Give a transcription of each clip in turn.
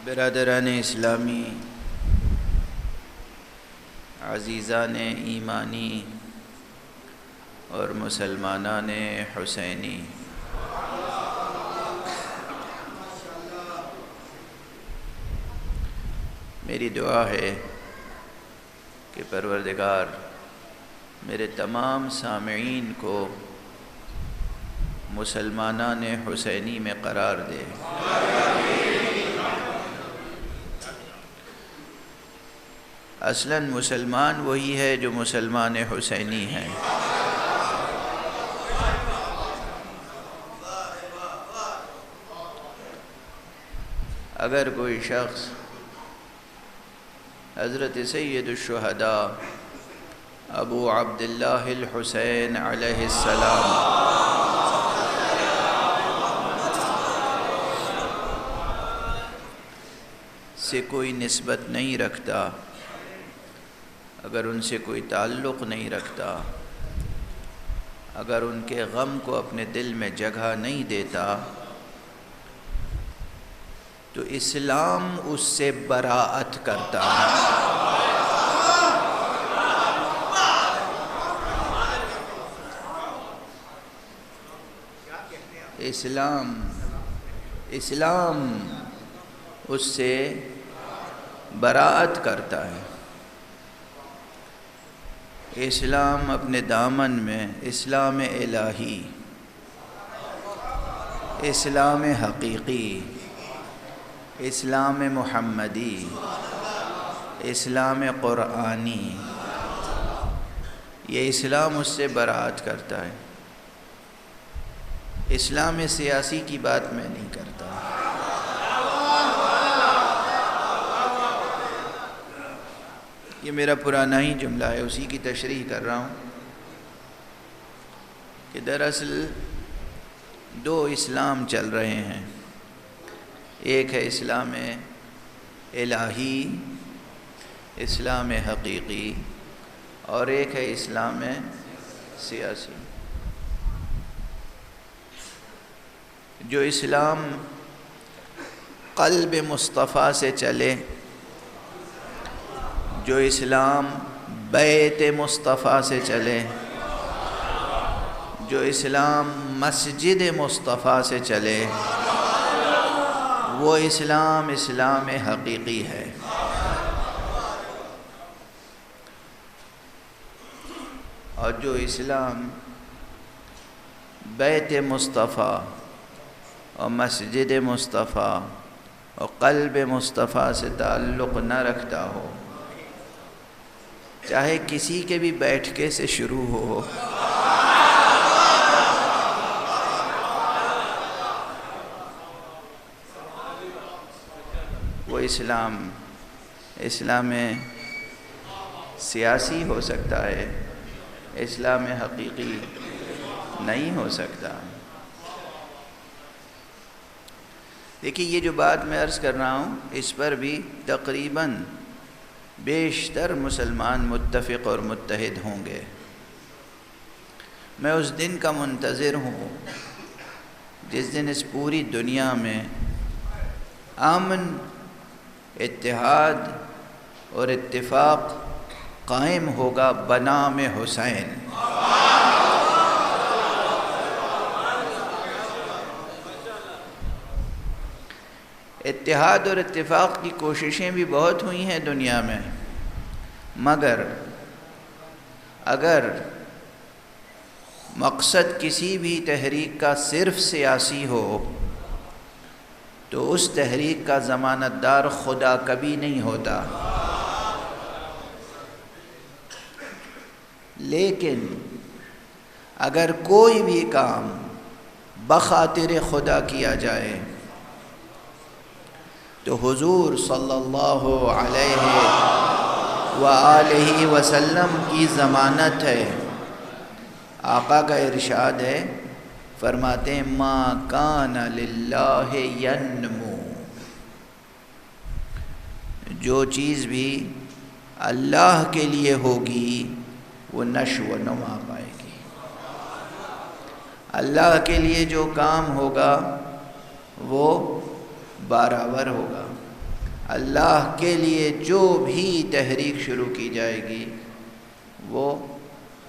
برادران اسلامی، عزیزان ایمانی اور مسلمانان حسینی، میری دعا ہے کہ پروردگار میرے تمام سامعین کو مسلمانان حسینی میں قرار دے۔ اصلاً مسلمان وہی ہے جو مسلمان حسینی ہیں۔ اگر کوئی شخص حضرت سید الشہداء ابو عبداللہ الحسین علیہ السلام سے کوئی نسبت نہیں رکھتا، اگر ان سے کوئی تعلق نہیں رکھتا، اگر ان کے غم کو اپنے دل میں جگہ نہیں دیتا، تو اسلام اس سے براءت کرتا ہے۔ اسلام اس سے براءت کرتا ہے۔ اسلام اپنے دامن میں اسلام الہی، اسلام حقیقی، اسلام محمدی، اسلام قرآنی، یہ اسلام اس سے براءت کرتا ہے۔ اسلام سیاسی کی بات میں نہیں کرتا۔ یہ میرا پرانا ہی جملہ ہے، اسی کی تشریح کر رہا ہوں کہ دراصل دو اسلام چل رہے ہیں، ایک ہے اسلام الہی، اسلام حقیقی، اور ایک ہے اسلام سیاسی۔ جو اسلام قلب مصطفیٰ سے چلے، جو اسلام بیت مصطفیٰ سے چلے، جو اسلام مسجد مصطفیٰ سے چلے، وہ اسلام حقیقی ہے۔ اور جو اسلام بیت مصطفیٰ اور مسجد مصطفیٰ اور قلب مصطفیٰ سے تعلق نہ رکھتا ہو، چاہے کسی کے بھی بیٹھکے سے شروع ہو، وہ اسلام سیاسی ہو سکتا ہے، اسلام حقیقی نہیں ہو سکتا۔ دیکھیے، یہ جو بات میں عرض کر رہا ہوں، اس پر بھی تقریباً بیشتر مسلمان متفق اور متحد ہوں گے۔ میں اس دن کا منتظر ہوں جس دن اس پوری دنیا میں امن، اتحاد اور اتفاق قائم ہوگا بنام حسین۔ اتحاد اور اتفاق کی کوششیں بھی بہت ہوئی ہیں دنیا میں، مگر اگر مقصد کسی بھی تحریک کا صرف سیاسی ہو تو اس تحریک کا ضمانت دار خدا کبھی نہیں ہوتا۔ لیکن اگر کوئی بھی کام بخاطر خدا کیا جائے تو حضور صلی اللہ علیہ وآلہ وسلم کی ضمانت ہے۔ آقا کا ارشاد ہے، فرماتے ہیں ما کان للہ ینمو، جو چیز بھی اللہ کے لیے ہوگی وہ نشو و نما پائے گی۔ اللہ کے لیے جو کام ہوگا وہ برابر ہوگا۔ اللہ کے لیے جو بھی تحریک شروع کی جائے گی وہ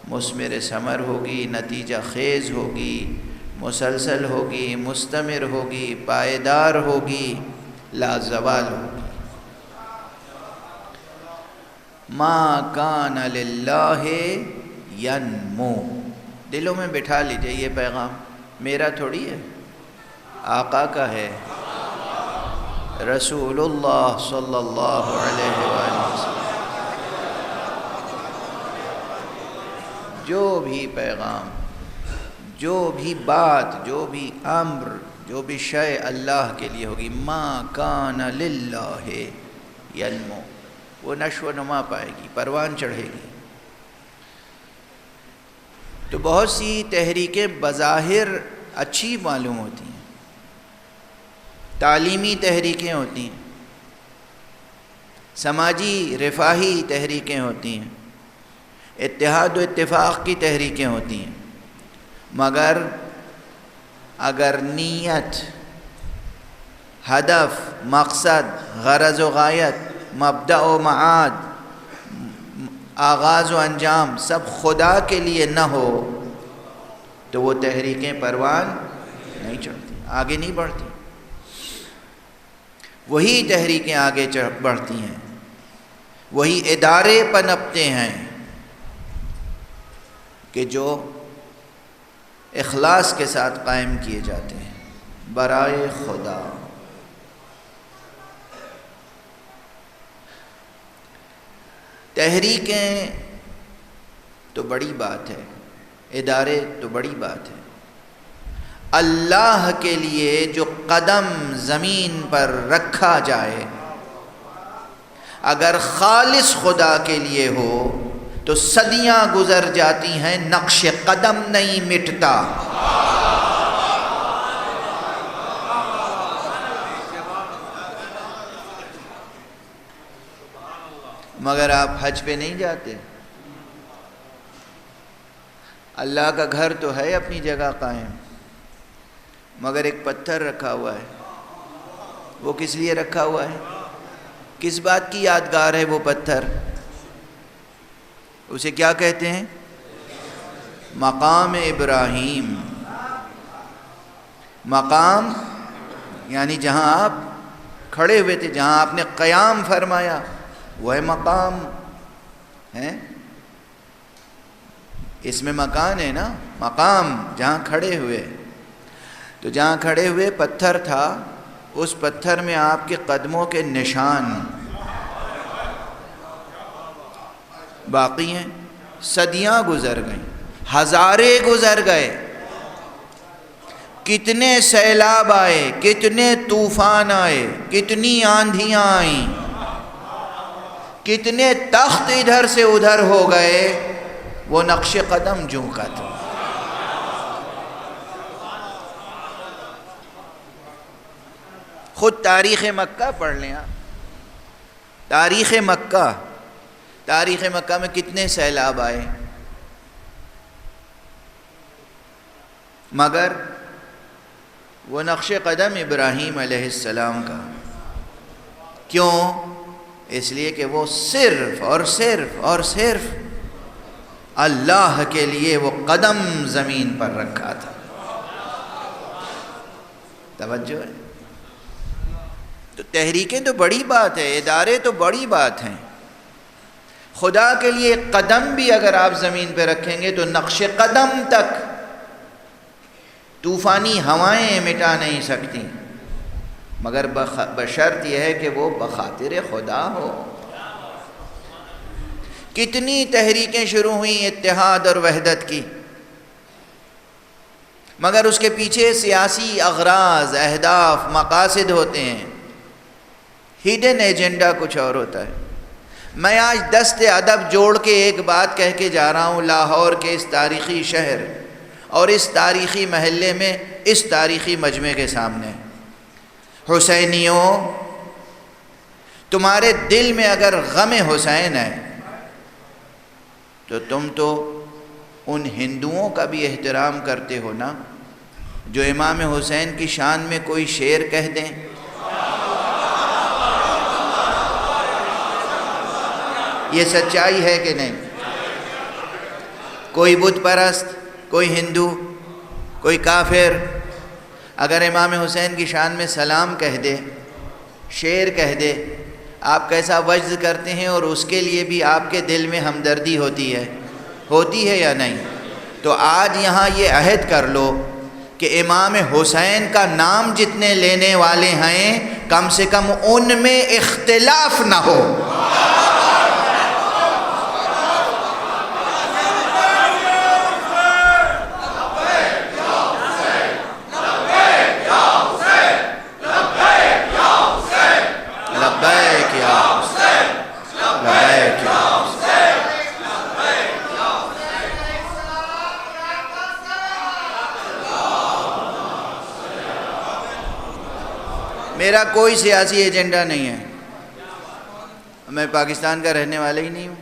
مثمر ثمر ہوگی، نتیجہ خیز ہوگی، مسلسل ہوگی، مستمر ہوگی، پائیدار ہوگی، لازوال ہوگی۔ ما کان للہ ینمو، دلوں میں بٹھا لیجئے، یہ پیغام میرا تھوڑی ہے، آقا کا ہے، رسول اللہ صلی اللہ علیہ وآلہ وسلم۔ جو بھی پیغام، جو بھی بات، جو بھی امر، جو بھی شے اللہ کے لیے ہوگی، ما کان للہ ینمو، وہ نشو و نما پائے گی، پروان چڑھے گی۔ تو بہت سی تحریکیں بظاہر اچھی معلوم ہوتی ہیں، تعلیمی تحریکیں ہوتی ہیں، سماجی رفاہی تحریکیں ہوتی ہیں، اتحاد و اتفاق کی تحریکیں ہوتی ہیں، مگر اگر نیت، ہدف، مقصد، غرض و غایت، مبدأ و معاد، آغاز و انجام سب خدا کے لیے نہ ہو تو وہ تحریکیں پروان نہیں چڑھتی، آگے نہیں بڑھتی۔ وہی تحریکیں آگے بڑھتی ہیں، وہی ادارے پنپتے ہیں کہ جو اخلاص کے ساتھ قائم کیے جاتے ہیں برائے خدا۔ تحریکیں تو بڑی بات ہے، ادارے تو بڑی بات ہے، اللہ کے لیے جو قدم زمین پر رکھا جائے اگر خالص خدا کے لیے ہو تو صدیاں گزر جاتی ہیں، نقش قدم نہیں مٹتا۔ مگر آپ حج پہ نہیں جاتے، اللہ کا گھر تو ہے اپنی جگہ قائم، مگر ایک پتھر رکھا ہوا ہے، وہ کس لیے رکھا ہوا ہے؟ کس بات کی یادگار ہے وہ پتھر؟ اسے کیا کہتے ہیں؟ مقام ابراہیم۔ مقام یعنی جہاں آپ کھڑے ہوئے تھے، جہاں آپ نے قیام فرمایا، وہ ہے مقام ہے، اس میں مکان ہے نا، مقام جہاں کھڑے ہوئے، تو جہاں کھڑے ہوئے پتھر تھا، اس پتھر میں آپ کے قدموں کے نشان باقی ہیں۔ صدیاں گزر گئیں، ہزارے گزر گئے، کتنے سیلاب آئے، کتنے طوفان آئے، کتنی آندھیاں آئیں، کتنے تخت ادھر سے ادھر ہو گئے، وہ نقش قدم جو کا تھا۔ خود تاریخ مکہ پڑھ لیں آپ، تاریخ مکہ میں کتنے سیلاب آئے، مگر وہ نقش قدم ابراہیم علیہ السلام کا، کیوں؟ اس لیے کہ وہ صرف اور صرف اور صرف اللہ کے لیے وہ قدم زمین پر رکھا تھا۔ توجہ ہے؟ تو تحریکیں تو بڑی بات ہے، ادارے تو بڑی بات ہیں، خدا کے لیے قدم بھی اگر آپ زمین پہ رکھیں گے تو نقش قدم تک طوفانی ہوائیں مٹا نہیں سکتی، مگر بشرط یہ ہے کہ وہ بخاطر خدا ہو۔ کتنی تحریکیں شروع ہوئیں اتحاد اور وحدت کی، مگر اس کے پیچھے سیاسی اغراض، اہداف، مقاصد ہوتے ہیں، ہیڈن ایجنڈا کچھ اور ہوتا ہے۔ میں آج دست ادب جوڑ کے ایک بات کہہ کے جا رہا ہوں، لاہور کے اس تاریخی شہر اور اس تاریخی محلے میں، اس تاریخی مجمع کے سامنے، حسینیوں، تمہارے دل میں اگر غم حسین ہے تو تم تو ان ہندوؤں کا بھی احترام کرتے ہو نا جو امام حسین کی شان میں کوئی شعر کہہ دیں۔ یہ سچائی ہے کہ نہیں؟ کوئی بت پرست، کوئی ہندو، کوئی کافر اگر امام حسین کی شان میں سلام کہہ دے، شعر کہہ دے، آپ کیسا وجد کرتے ہیں؟ اور اس کے لیے بھی آپ کے دل میں ہمدردی ہوتی ہے یا نہیں؟ تو آج یہاں یہ عہد کر لو کہ امام حسین کا نام جتنے لینے والے ہیں کم سے کم ان میں اختلاف نہ ہو۔ لبیک یا حسین، لبیک یا حسین۔ میرا کوئی سیاسی ایجنڈا نہیں ہے، میں پاکستان کا رہنے والا ہی نہیں ہوں،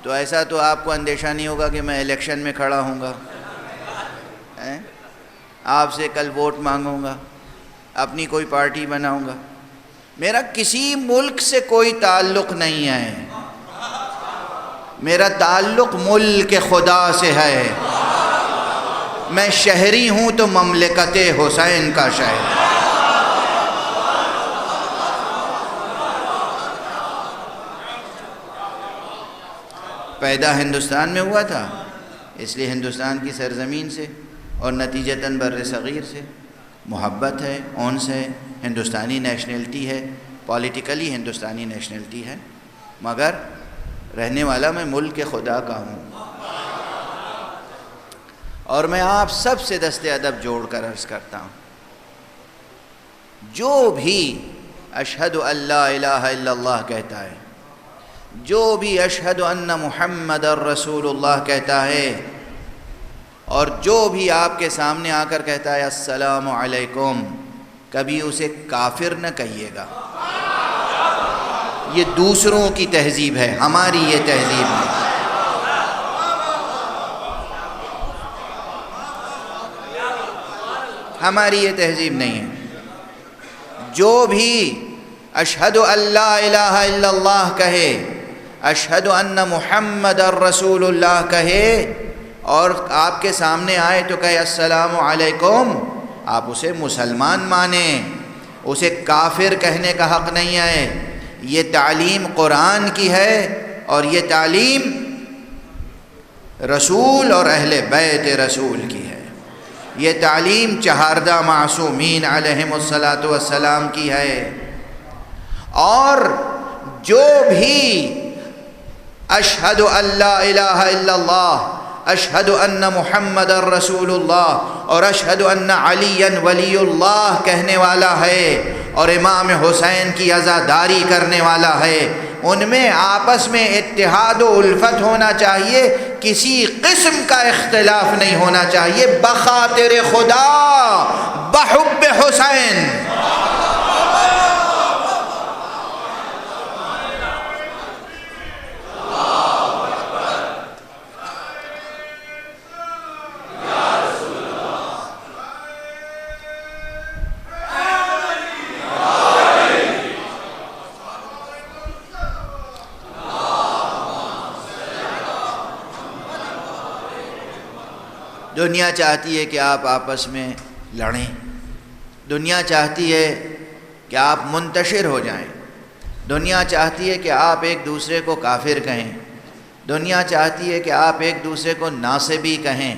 تو ایسا تو آپ کو اندیشہ نہیں ہوگا کہ میں الیکشن میں کھڑا ہوں گا، آپ سے کل ووٹ مانگوں گا، اپنی کوئی پارٹی بناؤں گا۔ میرا کسی ملک سے کوئی تعلق نہیں ہے، میرا تعلق ملک خدا سے ہے۔ میں شہری ہوں تو مملکت حسین کا شہر۔ پیدا ہندوستان میں ہوا تھا، اس لیے ہندوستان کی سرزمین سے اور نتیجتاً بر صغیر سے محبت ہے، اونس ہے، ہندوستانی نیشنلٹی ہے، پولیٹیکلی ہندوستانی نیشنلٹی ہے، مگر رہنے والا میں ملک خدا کا ہوں۔ اور میں آپ سب سے دست ادب جوڑ کر عرض کرتا ہوں، جو بھی اشہد ان لا الہ الا اللہ کہتا ہے، جو بھی اشہد ان محمد الرسول اللہ کہتا ہے، اور جو بھی آپ کے سامنے آ کر کہتا ہے السلام علیکم، کبھی اسے کافر نہ کہیے گا۔ یہ دوسروں کی تہذیب ہے، ہماری یہ تہذیب نہیں۔ ہماری یہ تہذیب نہیں ہے۔ جو بھی اشہد ان لا الہ الا اللہ کہے، اشہد ان محمد الرسول اللہ کہے، اور آپ کے سامنے آئے تو کہے السلام علیکم، آپ اسے مسلمان مانیں، اسے کافر کہنے کا حق نہیں ہے۔ یہ تعلیم قرآن کی ہے، اور یہ تعلیم رسول اور اہل بیت رسول کی ہے۔ یہ تعلیم چہاردہ معصومین علیہم السلام کی ہے۔ اور جو بھی اشہد ان لا الہ الا اللہ، اشہد ان محمد الرسول اللہ اور اشہد ان علی ولی اللہ کہنے والا ہے، اور امام حسین کی عزاداری کرنے والا ہے، ان میں آپس میں اتحاد و الفت ہونا چاہیے، کسی قسم کا اختلاف نہیں ہونا چاہیے، بخاطر خدا، بحب حسین۔ دنیا چاہتی ہے کہ آپ آپس میں لڑیں، دنیا چاہتی ہے کہ آپ منتشر ہو جائیں، دنیا چاہتی ہے کہ آپ ایک دوسرے کو کافر کہیں، دنیا چاہتی ہے کہ آپ ایک دوسرے کو ناصبی کہیں،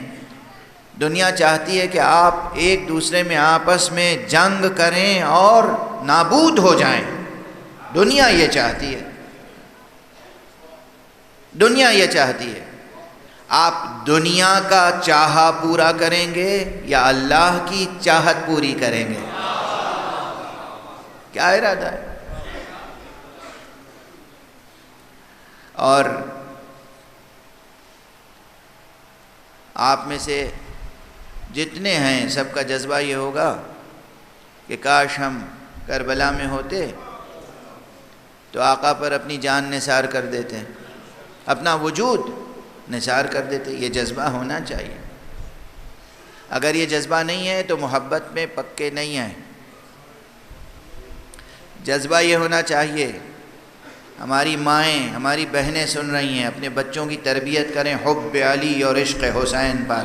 دنیا چاہتی ہے کہ آپ ایک دوسرے میں آپس میں جنگ کریں اور نابود ہو جائیں۔ دنیا یہ چاہتی ہے، دنیا یہ چاہتی ہے۔ آپ دنیا کا چاہا پورا کریں گے یا اللہ کی چاہت پوری کریں گے؟ کیا ارادہ ہے؟ اور آپ میں سے جتنے ہیں سب کا جذبہ یہ ہوگا کہ کاش ہم کربلا میں ہوتے تو آقا پر اپنی جان نثار کر دیتے، اپنا وجود نثار کر دیتے۔ یہ جذبہ ہونا چاہیے۔ اگر یہ جذبہ نہیں ہے تو محبت میں پکے نہیں ہیں۔ جذبہ یہ ہونا چاہیے ہماری مائیں، ہماری بہنیں سن رہی ہیں، اپنے بچوں کی تربیت کریں حب علی اور عشق حسین پر۔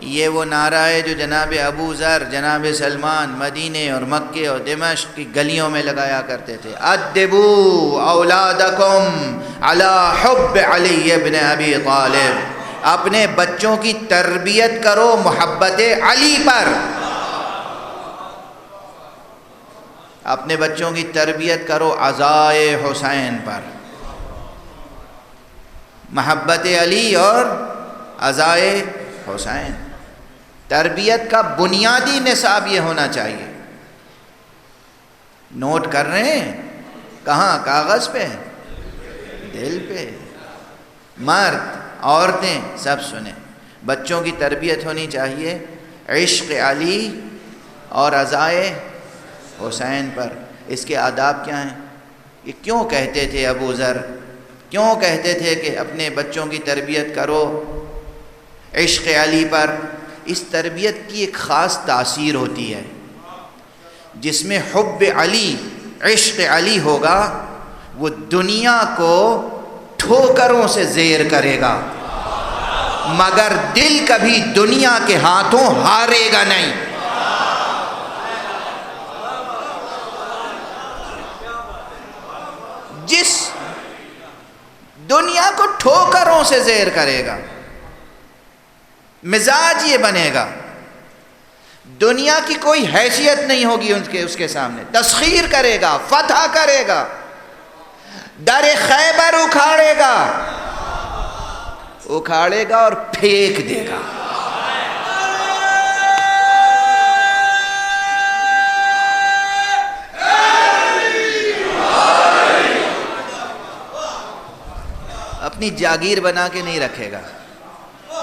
یہ وہ نعرہ ہے جو جناب ابو ذر، جناب سلمان مدینے اور مکے اور دمشق کی گلیوں میں لگایا کرتے تھے۔ ادبوا اولادکم علی حب علی ابن ابی طالب، اپنے بچوں کی تربیت کرو محبت علی پر، اپنے بچوں کی تربیت کرو عزائے حسین پر۔ محبت علی اور عزائے حسین، تربیت کا بنیادی نصاب یہ ہونا چاہیے۔ نوٹ کر رہے ہیں؟ کہاں؟ کاغذ پہ، دل پہ۔ مرد عورتیں سب سنیں، بچوں کی تربیت ہونی چاہیے عشق علی اور عزائے حسین پر۔ اس کے آداب کیا ہیں؟ یہ کیوں کہتے تھے ابو ذر، کیوں کہتے تھے کہ اپنے بچوں کی تربیت کرو عشق علی پر؟ اس تربیت کی ایک خاص تاثیر ہوتی ہے، جس میں حب علی، عشق علی ہوگا، وہ دنیا کو ٹھوکروں سے زیر کرے گا، مگر دل کبھی دنیا کے ہاتھوں ہارے گا نہیں۔ جس دنیا کو ٹھوکروں سے زیر کرے گا، مزاج یہ بنے گا، دنیا کی کوئی حیثیت نہیں ہوگی اس کے سامنے، تسخیر کرے گا، فتح کرے گا، در خیبر اکھاڑے گا اور پھینک دے گا۔ اپنی جاگیر بنا کے نہیں رکھے گا،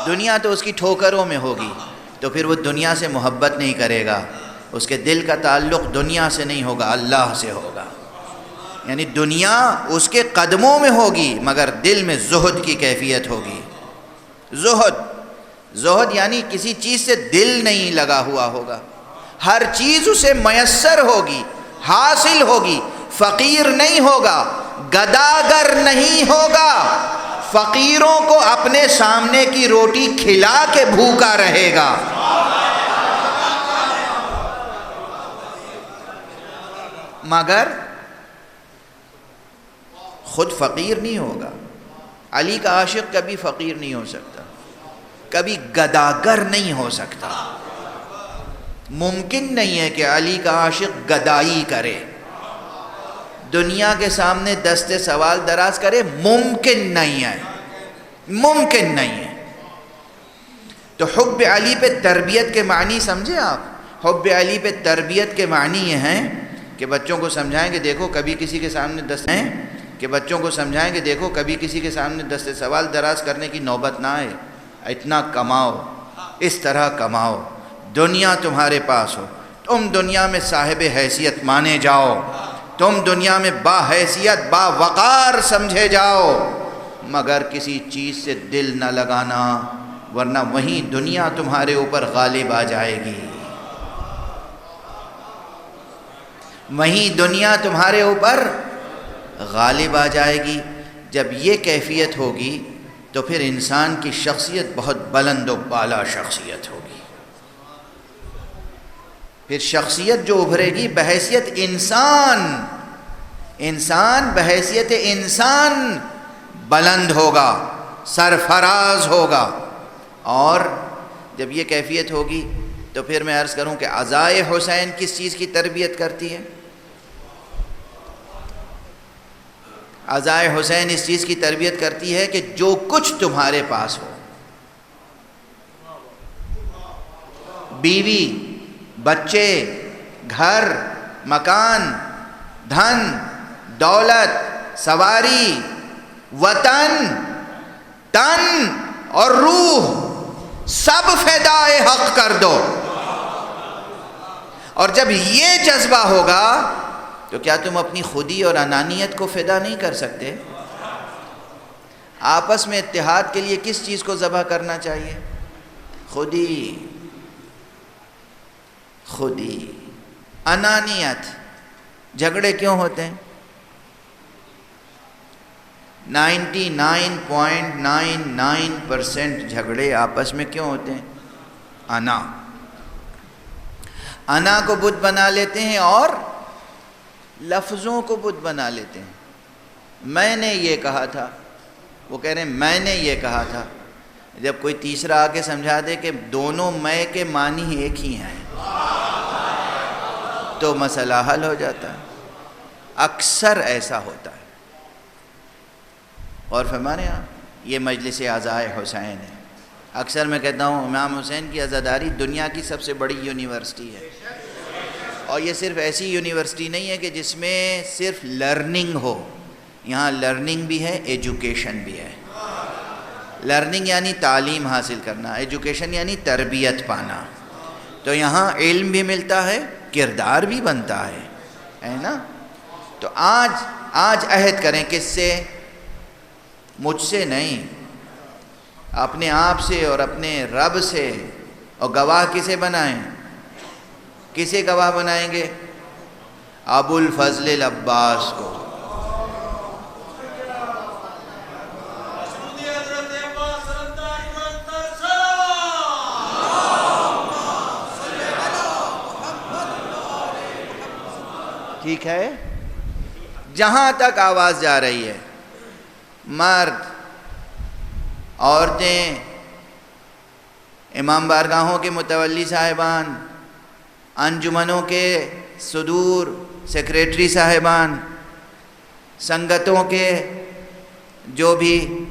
دنیا تو اس کی ٹھوکروں میں ہوگی، تو پھر وہ دنیا سے محبت نہیں کرے گا، اس کے دل کا تعلق دنیا سے نہیں ہوگا، اللہ سے ہوگا۔ یعنی دنیا اس کے قدموں میں ہوگی مگر دل میں زہد کی کیفیت ہوگی۔ زہد یعنی کسی چیز سے دل نہیں لگا ہوا ہوگا، ہر چیز اسے میسر ہوگی، حاصل ہوگی، فقیر نہیں ہوگا، گداگر نہیں ہوگا، فقیروں کو اپنے سامنے کی روٹی کھلا کے بھوکا رہے گا۔ مگر خود فقیر نہیں ہوگا۔ علی کا عاشق کبھی فقیر نہیں ہو سکتا، کبھی گداگر نہیں ہو سکتا۔ ممکن نہیں ہے کہ علی کا عاشق گدائی کرے، دنیا کے سامنے دست سوال دراز کرے، ممکن نہیں ہے، ممکن نہیں ہے۔ تو حب علی پہ تربیت کے معنی سمجھے آپ؟ حب علی پہ تربیت کے معنی یہ ہیں کہ بچوں کو سمجھائیں کہ دیکھو کبھی کسی کے سامنے کبھی کسی کے سامنے دست سوال دراز کرنے کی نوبت نہ آئے، اتنا کماؤ، اس طرح کماؤ، دنیا تمہارے پاس ہو، تم دنیا میں صاحب حیثیت مانے جاؤ، تم دنیا میں با حیثیت با وقار سمجھے جاؤ، مگر کسی چیز سے دل نہ لگانا، ورنہ وہیں دنیا تمہارے اوپر غالب آ جائے گی، وہیں دنیا تمہارے اوپر غالب آ جائے گی۔ جب یہ کیفیت ہوگی تو پھر انسان کی شخصیت بہت بلند و بالا شخصیت ہوگی، پھر شخصیت جو ابھرے گی بحیثیت انسان بحیثیت انسان بلند ہوگا، سرفراز ہوگا۔ اور جب یہ کیفیت ہوگی تو پھر میں عرض کروں کہ عزائے حسین کس چیز کی تربیت کرتی ہے؟ عزائے حسین اس چیز کی تربیت کرتی ہے کہ جو کچھ تمہارے پاس ہو، بیوی، بچے، گھر، مکان، دھن، دولت، سواری، وطن، تن اور روح، سب فدائے حق کر دو۔ اور جب یہ جذبہ ہوگا تو کیا تم اپنی خودی اور انانیت کو فدا نہیں کر سکتے؟ آپس میں اتحاد کے لیے کس چیز کو ذبح کرنا چاہیے؟ خودی، انانیت، جھگڑے کیوں ہوتے ہیں؟ 99.99% جھگڑے آپس میں کیوں ہوتے ہیں؟ انا کو بت بنا لیتے ہیں اور لفظوں کو بت بنا لیتے ہیں. میں نے یہ کہا تھا، وہ کہہ رہے ہیں میں نے یہ کہا تھا. جب کوئی تیسرا آ کے سمجھا دے کہ دونوں میں کے معنی ایک ہی ہیں تو مسئلہ حل ہو جاتا ہے. اکثر ایسا ہوتا ہے. اور فرمانے یہ مجلس عزائے حسین ہے. اکثر میں کہتا ہوں امام حسین کی عزاداری دنیا کی سب سے بڑی یونیورسٹی ہے. اور یہ صرف ایسی یونیورسٹی نہیں ہے کہ جس میں صرف لرننگ ہو. یہاں لرننگ بھی ہے، ایجوکیشن بھی ہے. لرننگ یعنی تعلیم حاصل کرنا، ایجوکیشن یعنی تربیت پانا. تو یہاں علم بھی ملتا ہے، کردار بھی بنتا ہے نا. تو آج عہد کریں کس سے؟ مجھ سے نہیں، اپنے آپ سے اور اپنے رب سے. اور گواہ کسے بنائیں؟ کسے گواہ بنائیں گے؟ ابو الفضل العباس کو. ٹھیک ہے؟ جہاں تک آواز جا رہی ہے، مرد، عورتیں، امام بارگاہوں کے متولی صاحبان، انجمنوں کے صدور سیکریٹری صاحبان، سنگتوں کے جو بھی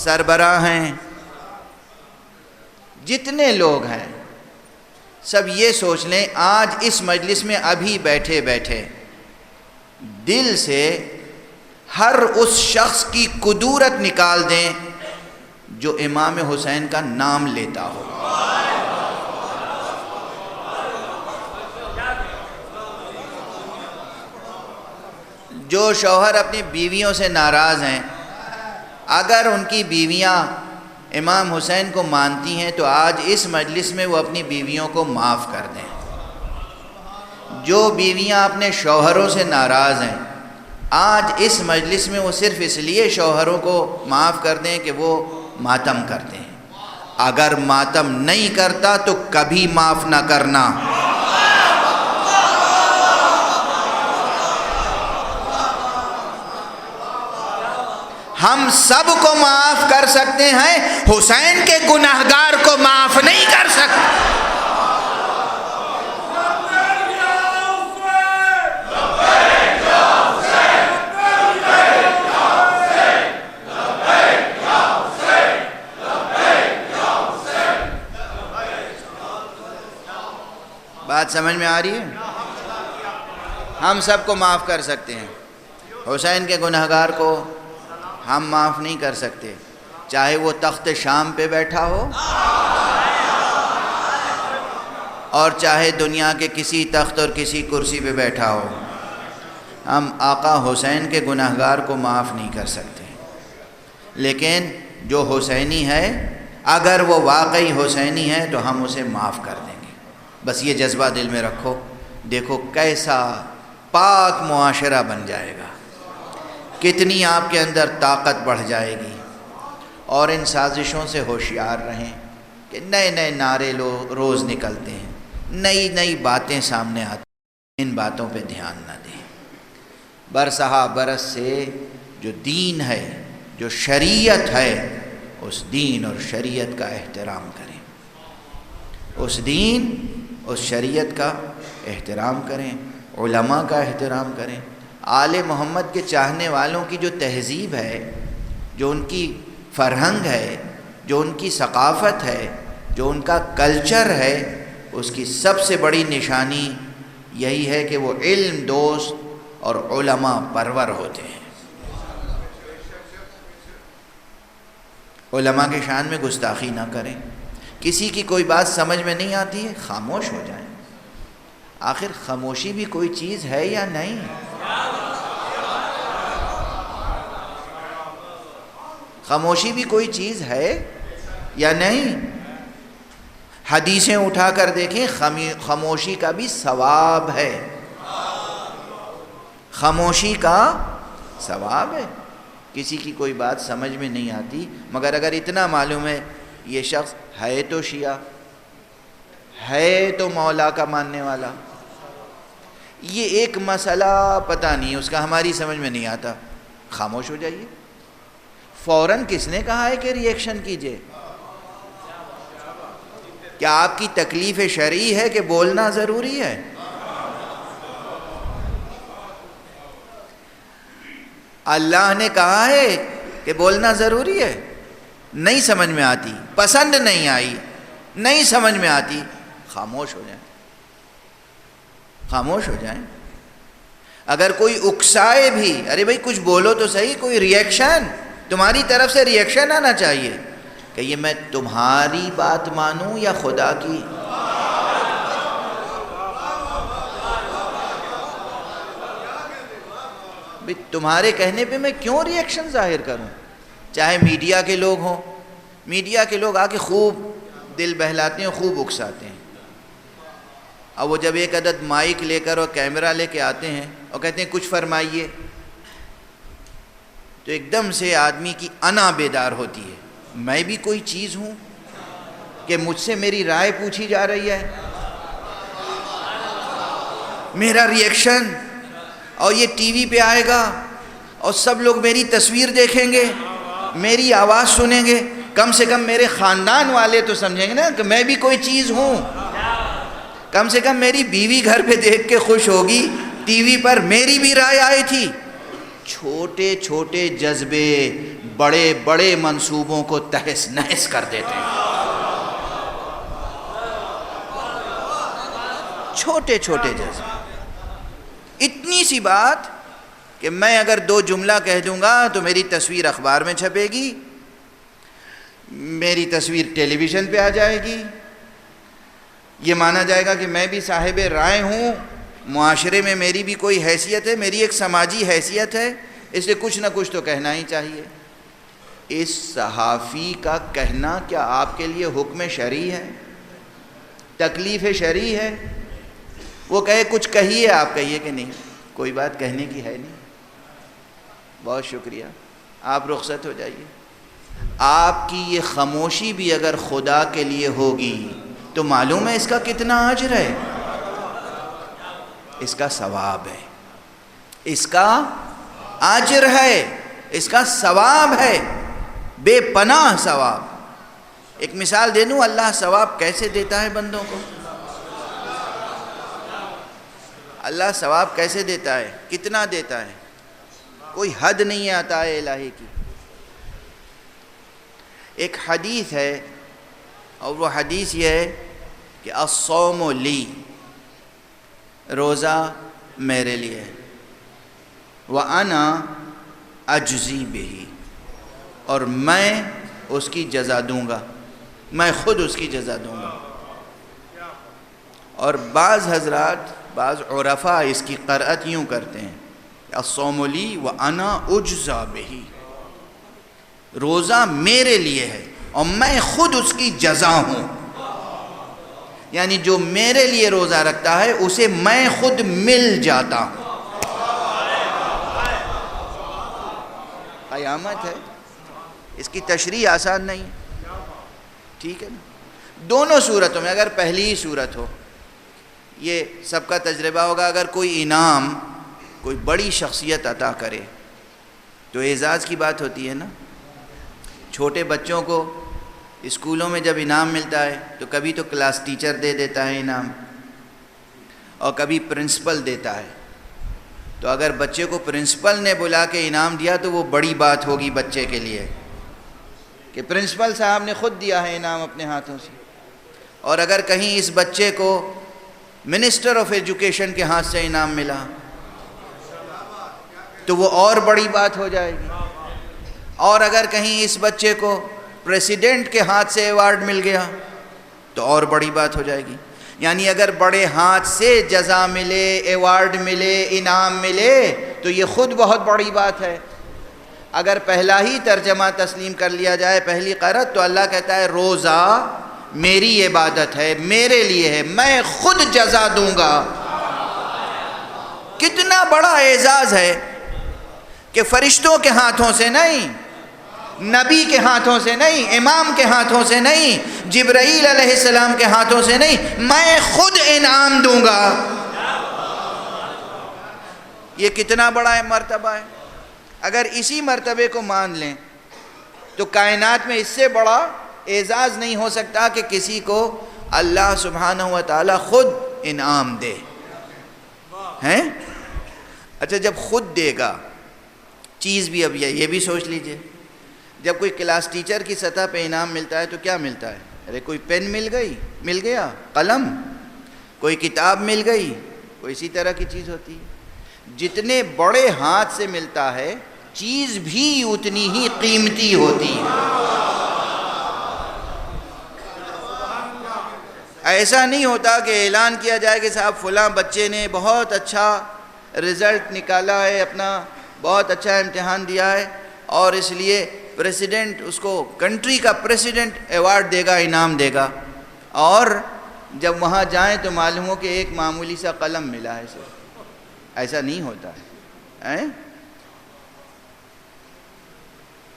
سربراہ ہیں، جتنے لوگ ہیں سب یہ سوچ لیں آج اس مجلس میں ابھی بیٹھے بیٹھے دل سے ہر اس شخص کی قدورت نکال دیں جو امام حسین کا نام لیتا ہو. جو شوہر اپنی بیویوں سے ناراض ہیں، اگر ان کی بیویاں امام حسین کو مانتی ہیں تو آج اس مجلس میں وہ اپنی بیویوں کو معاف کر دیں. جو بیویاں اپنے شوہروں سے ناراض ہیں، آج اس مجلس میں وہ صرف اس لیے شوہروں کو معاف کر دیں کہ وہ ماتم کرتے ہیں. اگر ماتم نہیں کرتا تو کبھی معاف نہ کرنا. ہم سب کو معاف کر سکتے ہیں، حسین کے گناہگار کو معاف نہیں کر سکتے. بات سمجھ میں آ رہی ہے؟ ہم سب کو معاف کر سکتے ہیں، حسین کے گناہگار کو ہم معاف نہیں کر سکتے، چاہے وہ تخت شام پہ بیٹھا ہو اور چاہے دنیا کے کسی تخت اور کسی کرسی پہ بیٹھا ہو. ہم آقا حسین کے گناہگار کو معاف نہیں کر سکتے، لیکن جو حسینی ہے اگر وہ واقعی حسینی ہے تو ہم اسے معاف کر دیں گے. بس یہ جذبہ دل میں رکھو. دیکھو کیسا پاک معاشرہ بن جائے گا، کتنی آپ کے اندر طاقت بڑھ جائے گی. اور ان سازشوں سے ہوشیار رہیں کہ نئے نئے نعرے روز نکلتے ہیں، نئی نئی باتیں سامنے آتی ہیں، ان باتوں پہ دھیان نہ دیں. برسہا برس سے جو دین ہے، جو شریعت ہے، اس دین اور شریعت کا احترام کریں. اس دین، اس شریعت کا احترام کریں، علماء کا احترام کریں. آل محمد کے چاہنے والوں کی جو تہذیب ہے، جو ان کی فرہنگ ہے، جو ان کی ثقافت ہے، جو ان کا کلچر ہے، اس کی سب سے بڑی نشانی یہی ہے کہ وہ علم دوست اور علماء پرور ہوتے ہیں. علماء کے شان میں گستاخی نہ کریں. کسی کی کوئی بات سمجھ میں نہیں آتی ہے، خاموش ہو جائیں. آخر خاموشی بھی کوئی چیز ہے یا نہیں؟ خاموشی بھی کوئی چیز ہے یا نہیں؟ حدیثیں اٹھا کر دیکھیں، خاموشی کا بھی ثواب ہے. خاموشی کا ثواب ہے. کسی کی کوئی بات سمجھ میں نہیں آتی، مگر اگر اتنا معلوم ہے یہ شخص ہے تو شیعہ، ہے تو مولا کا ماننے والا، یہ ایک مسئلہ پتہ نہیں اس کا ہماری سمجھ میں نہیں آتا، خاموش ہو جائیے. فوراً کس نے کہا ہے کہ ریئیکشن کیجئے؟ کیا آپ کی تکلیف شرعی ہے کہ بولنا ضروری ہے؟ اللہ نے کہا ہے کہ بولنا ضروری ہے. نہیں سمجھ میں آتی، پسند نہیں آئی، نہیں سمجھ میں آتی، خاموش ہو جائیں، خاموش ہو جائیں. اگر کوئی اکسائے بھی، ارے بھائی کچھ بولو تو صحیح، کوئی ریئیکشن، تمہاری طرف سے ریئیکشن آنا چاہیے کہ یہ میں تمہاری بات مانوں یا خدا کی. تمہارے کہنے پہ میں کیوں ریئیکشن ظاہر کروں؟ چاہے میڈیا کے لوگ ہوں، میڈیا کے لوگ آ کے خوب دل بہلاتے ہیں، خوب اکساتے ہیں. اور وہ جب ایک عدد مائک لے کر اور کیمرہ لے کے آتے ہیں اور کہتے ہیں کچھ فرمائیے، تو ایک دم سے آدمی کی انا بیدار ہوتی ہے. میں بھی کوئی چیز ہوں کہ مجھ سے میری رائے پوچھی جا رہی ہے، میرا ریئیکشن، اور یہ ٹی وی پہ آئے گا اور سب لوگ میری تصویر دیکھیں گے، میری آواز سنیں گے. کم سے کم میرے خاندان والے تو سمجھیں گے نا کہ میں بھی کوئی چیز ہوں. کم سے کم میری بیوی گھر پہ دیکھ کے خوش ہوگی ٹی وی پر میری بھی رائے آئی تھی. چھوٹے چھوٹے جذبے بڑے بڑے منصوبوں کو تہس نہس کر دیتے ہیں. چھوٹے چھوٹے جذبے. اتنی سی بات کہ میں اگر 2 جملہ کہہ دوں گا تو میری تصویر اخبار میں چھپے گی، میری تصویر ٹیلی ویژن پہ آ جائے گی، یہ مانا جائے گا کہ میں بھی صاحب رائے ہوں، معاشرے میں میری بھی کوئی حیثیت ہے، میری ایک سماجی حیثیت ہے، اس لیے کچھ نہ کچھ تو کہنا ہی چاہیے. اس صحافی کا کہنا کیا آپ کے لیے حکم شرعی ہے؟ تکلیف شرعی ہے؟ وہ کہے کچھ کہیے، آپ کہیے کہ نہیں کوئی بات کہنے کی ہے نہیں، بہت شکریہ، آپ رخصت ہو جائیے. آپ کی یہ خاموشی بھی اگر خدا کے لیے ہوگی تو معلوم ہے اس کا کتنا اجر ہے، اس کا ثواب ہے، اس کا اجر ہے، اس کا ثواب ہے، بے پناہ ثواب. ایک مثال دے دوں اللہ ثواب کیسے دیتا ہے بندوں کو. اللہ ثواب کیسے دیتا ہے، کتنا دیتا ہے، کوئی حد نہیں ہے عطا الہی کی. ایک حدیث ہے اور وہ حدیث یہ ہے کہ الصوم لی، روزہ میرے لیے، وَأَنَا أَجْزِي بِهِ، اور میں اس کی جزا دوں گا، میں خود اس کی جزا دوں گا. اور بعض حضرات، بعض عرفاء اس کی قرأت یوں کرتے ہیں الصوم لی وَأَنَا أُجْزَى بِهِ، روزہ میرے لیے ہے اور میں خود اس کی جزا ہوں. یعنی جو میرے لیے روزہ رکھتا ہے اسے میں خود مل جاتا ہوں. قیامت ہے، اس کی تشریح آسان نہیں ہے، ٹھیک ہے نا. دونوں صورتوں میں، اگر پہلی ہی صورت ہو، یہ سب کا تجربہ ہوگا، اگر کوئی انعام کوئی بڑی شخصیت عطا کرے تو اعزاز کی بات ہوتی ہے نا. چھوٹے بچوں کو اسکولوں میں جب انعام ملتا ہے تو کبھی تو کلاس ٹیچر دے دیتا ہے انعام، اور کبھی پرنسپل دیتا ہے. تو اگر بچے کو پرنسپل نے بلا کے انعام دیا تو وہ بڑی بات ہوگی بچے کے لیے کہ پرنسپل صاحب نے خود دیا ہے انعام اپنے ہاتھوں سے. اور اگر کہیں اس بچے کو منسٹر آف ایجوکیشن کے ہاتھ سے انعام ملا تو وہ اور بڑی بات ہو جائے گی. اور اگر کہیں اس بچے کو پریسیڈنٹ کے ہاتھ سے ایوارڈ مل گیا تو اور بڑی بات ہو جائے گی. یعنی اگر بڑے ہاتھ سے جزا ملے، ایوارڈ ملے، انعام ملے تو یہ خود بہت بڑی بات ہے. اگر پہلا ہی ترجمہ تسلیم کر لیا جائے، پہلی قرأت، تو اللہ کہتا ہے روزہ میری عبادت ہے، میرے لیے ہے، میں خود جزا دوں گا. کتنا بڑا اعزاز ہے کہ فرشتوں کے ہاتھوں سے نہیں، نبی کے ہاتھوں سے نہیں، امام کے ہاتھوں سے نہیں، جبرائیل علیہ السلام کے ہاتھوں سے نہیں، میں خود انعام دوں گا۔ یہ کتنا بڑا مرتبہ ہے۔ اگر اسی مرتبے کو مان لیں تو کائنات میں اس سے بڑا اعزاز نہیں ہو سکتا کہ کسی کو اللہ سبحانہ و تعالی خود انعام دے ہیں۔ اچھا، جب خود دے گا چیز بھی، اب یہ بھی سوچ لیجئے، جب کوئی کلاس ٹیچر کی سطح پہ انعام ملتا ہے تو کیا ملتا ہے؟ ارے کوئی پین مل گیا، قلم، کوئی کتاب مل گئی، کوئی اسی طرح کی چیز ہوتی ہے۔ جتنے بڑے ہاتھ سے ملتا ہے چیز بھی اتنی ہی قیمتی ہوتی ہے۔ ایسا نہیں ہوتا کہ اعلان کیا جائے کہ صاحب فلاں بچے نے بہت اچھا رزلٹ نکالا ہے، اپنا بہت اچھا امتحان دیا ہے، اور اس لیے پریسیڈنٹ اس کو کنٹری کا پریسیڈنٹ ایوارڈ دے گا، انعام دے گا، اور جب وہاں جائیں تو معلوم ہو کہ ایک معمولی سا قلم ملا ہے سر۔ ایسا نہیں ہوتا ہے۔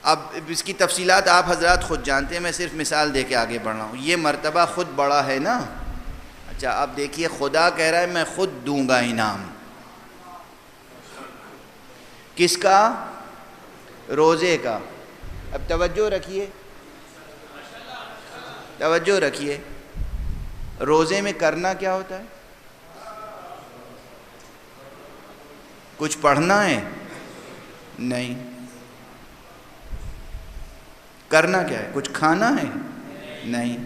اب اس کی تفصیلات آپ حضرات خود جانتے ہیں، میں صرف مثال دے کے آگے بڑھ رہا ہوں۔ یہ مرتبہ خود بڑا ہے نا۔ اچھا اب دیکھیے، خدا کہہ رہا ہے میں خود دوں گا انعام۔ کس کا؟ روزے کا۔ اب توجہ رکھیے، توجہ رکھیے، روزے میں کرنا کیا ہوتا ہے؟ کچھ پڑھنا ہے؟ نہیں۔ کرنا کیا ہے؟ کچھ کھانا ہے؟ نہیں۔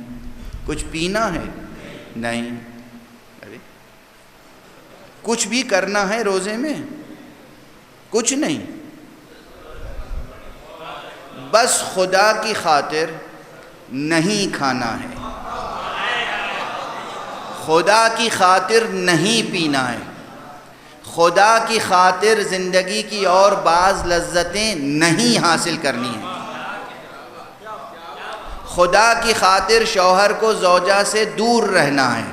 کچھ پینا ہے؟ نہیں۔ ارے کچھ بھی کرنا ہے روزے میں؟ کچھ نہیں، بس خدا کی خاطر نہیں کھانا ہے، خدا کی خاطر نہیں پینا ہے، خدا کی خاطر زندگی کی اور بعض لذتیں نہیں حاصل کرنی ہیں، خدا کی خاطر شوہر کو زوجہ سے دور رہنا ہے،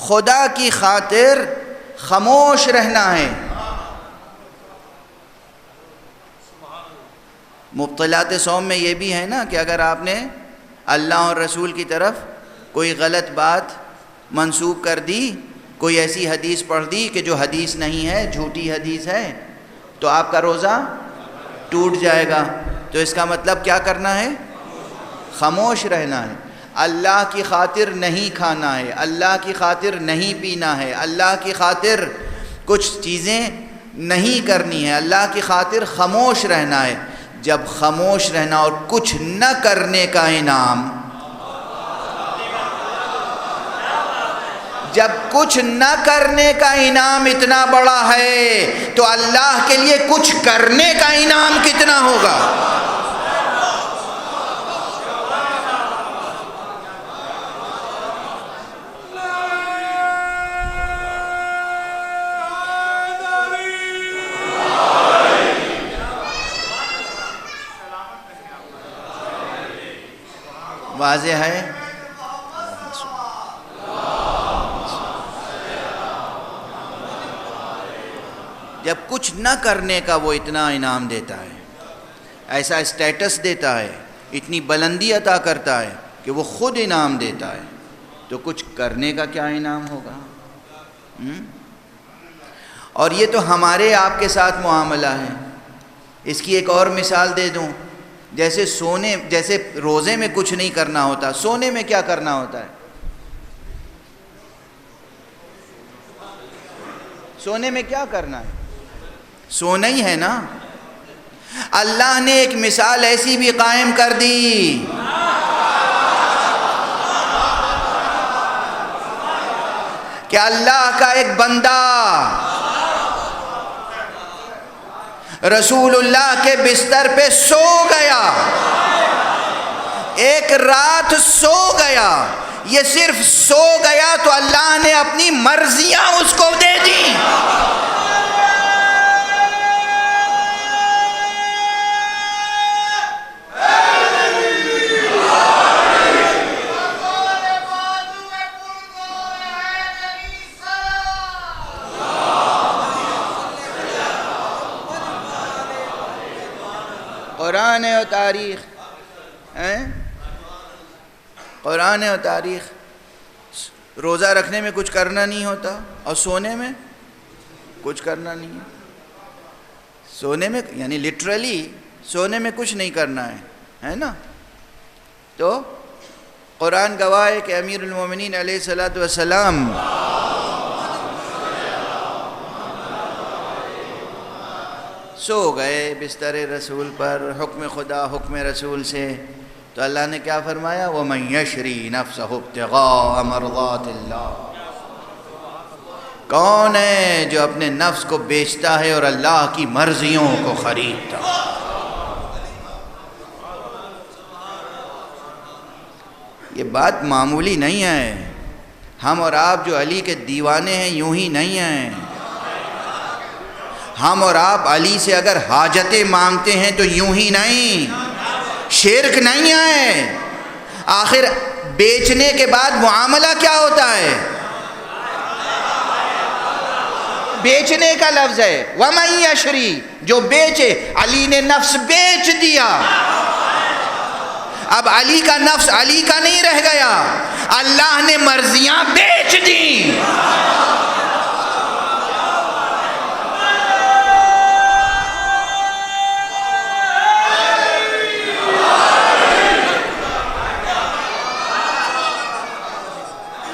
خدا کی خاطر خاموش رہنا ہے۔ مبطلات صوم میں یہ بھی ہے نا کہ اگر آپ نے اللہ اور رسول کی طرف کوئی غلط بات منسوب کر دی، کوئی ایسی حدیث پڑھ دی کہ جو حدیث نہیں ہے، جھوٹی حدیث ہے، تو آپ کا روزہ ٹوٹ جائے گا۔ تو اس کا مطلب کیا کرنا ہے؟ خاموش رہنا ہے۔ اللہ کی خاطر نہیں کھانا ہے، اللہ کی خاطر نہیں پینا ہے، اللہ کی خاطر کچھ چیزیں نہیں کرنی ہے، اللہ کی خاطر خاموش رہنا ہے۔ جب خاموش رہنا اور کچھ نہ کرنے کا انعام، جب کچھ نہ کرنے کا انعام اتنا بڑا ہے تو اللہ کے لیے کچھ کرنے کا انعام کتنا ہوگا؟ واضح ہے؟ جب کچھ نہ کرنے کا وہ اتنا انعام دیتا ہے، ایسا اسٹیٹس دیتا ہے، اتنی بلندی عطا کرتا ہے کہ وہ خود انعام دیتا ہے، تو کچھ کرنے کا کیا انعام ہوگا؟ اور یہ تو ہمارے آپ کے ساتھ معاملہ ہے۔ اس کی ایک اور مثال دے دوں، جیسے روزے میں کچھ نہیں کرنا ہوتا، سونے میں کیا کرنا ہوتا ہے؟ سونے میں کیا کرنا ہے؟ سونا ہی ہے نا۔ اللہ نے ایک مثال ایسی بھی قائم کر دی، کہ اللہ کا ایک بندہ رسول اللہ کے بستر پہ سو گیا، ایک رات سو گیا، یہ صرف سو گیا تو اللہ نے اپنی مرضیاں اس کو دے دی۔ قرآن ہے و تاریخ قرآن و تاریخ. روزہ رکھنے میں کچھ کرنا نہیں ہوتا اور سونے میں کچھ کرنا نہیں ہے. سونے میں یعنی لٹرلی سونے میں کچھ نہیں کرنا ہے نا. تو قرآن گواہ ہے کہ امیر المومنین علیہ الصلوۃ والسلام سو گئے بستر رسول پر حکم خدا حکم رسول سے. تو اللہ نے کیا فرمایا؟ وَمَن يَشْرِي نَفْسَهُ ابْتِغَاءَ مَرْضَاتِ اللَّهِ. کون ہے جو اپنے نفس کو بیچتا ہے اور اللہ کی مرضیوں کو خریدتا ہے؟ یہ بات معمولی نہیں ہے. ہم اور آپ جو علی کے دیوانے ہیں یوں ہی نہیں ہیں. ہم اور آپ علی سے اگر حاجتیں مانگتے ہیں تو یوں ہی نہیں. شرک نہیں ہے. آخر بیچنے کے بعد معاملہ کیا ہوتا ہے؟ بیچنے کا لفظ ہے وَمَن يَشْرِي، جو بیچے. علی نے نفس بیچ دیا. اب علی کا نفس علی کا نہیں رہ گیا، اللہ نے مرضیاں بیچ دیں.